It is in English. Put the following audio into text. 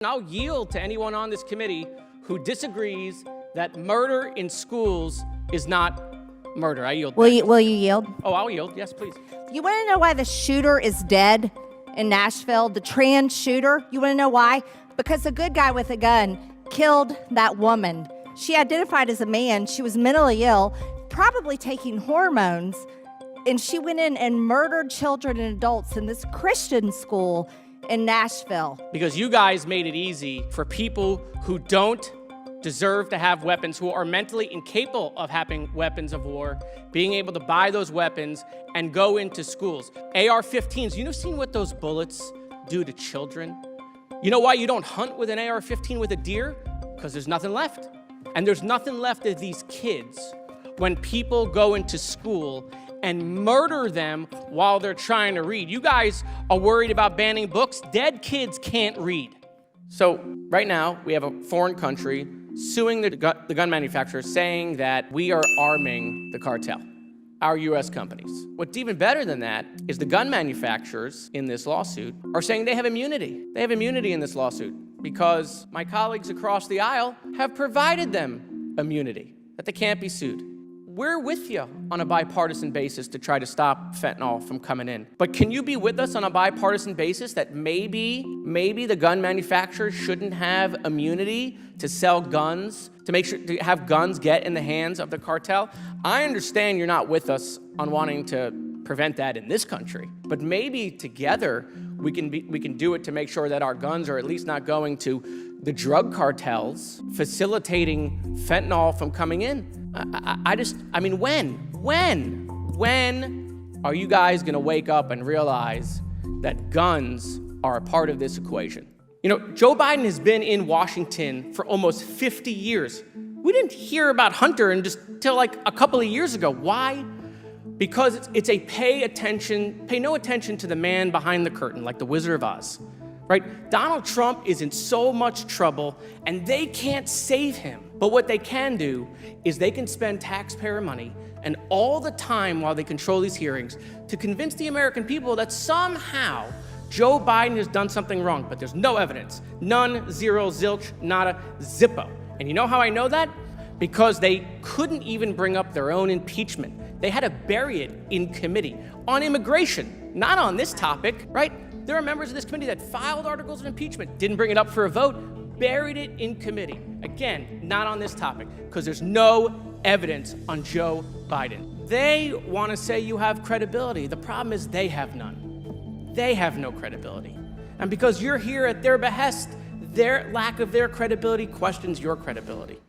I'll yield to anyone on this committee who disagrees that murder in schools is not murder. I yield. Will you yield? Oh, I'll yield. Yes, please. You want to know why the shooter is dead in Nashville? The trans shooter? You want to know why? Because a good guy with a gun killed that woman. She identified as a man. She was mentally ill, probably taking hormones, and she went in and murdered children and adults in this Christian school in Nashville. Because you guys made it easy for people who don't deserve to have weapons, who are mentally incapable of having weapons of war, being able to buy those weapons and go into schools. AR-15s, you know, seen what those bullets do to children? You know why you don't hunt with an AR-15 with a deer? Because there's nothing left. And there's nothing left of these kids when people go into school and murder them while they're trying to read. You guys are worried about banning books. Dead kids can't read. So right now, we have a foreign country suing the gun manufacturers, saying that we are arming the cartel, our US companies. What's even better than that is the gun manufacturers in this lawsuit are saying they have immunity. They have immunity in this lawsuit because my colleagues across the aisle have provided them immunity, that they can't be sued. We're with you on a bipartisan basis to try to stop fentanyl from coming in. But can you be with us on a bipartisan basis that maybe the gun manufacturers shouldn't have immunity to sell guns, to make sure to have guns get in the hands of the cartel? I understand you're not with us on wanting to prevent that in this country, but maybe together we can do it to make sure that our guns are at least not going to the drug cartels, facilitating fentanyl from coming in. I mean, when are you guys gonna wake up and realize that guns are a part of this equation? You know, Joe Biden has been in Washington for almost 50 years. We didn't hear about Hunter until like a couple of years ago. Why? Because it's a pay no attention to the man behind the curtain, like the Wizard of Oz, right? Donald Trump is in so much trouble and they can't save him. But what they can do is they can spend taxpayer money and all the time while they control these hearings to convince the American people that somehow Joe Biden has done something wrong, but there's no evidence. None, zero, zilch, nada, zippo. And you know how I know that? Because they couldn't even bring up their own impeachment. They had to bury it in committee on immigration, not on this topic, right? There are members of this committee that filed articles of impeachment, didn't bring it up for a vote, buried it in committee. Again, not on this topic, because there's no evidence on Joe Biden. They want to say you have credibility. The problem is they have none. They have no credibility. And because you're here at their behest, their lack of their credibility questions your credibility.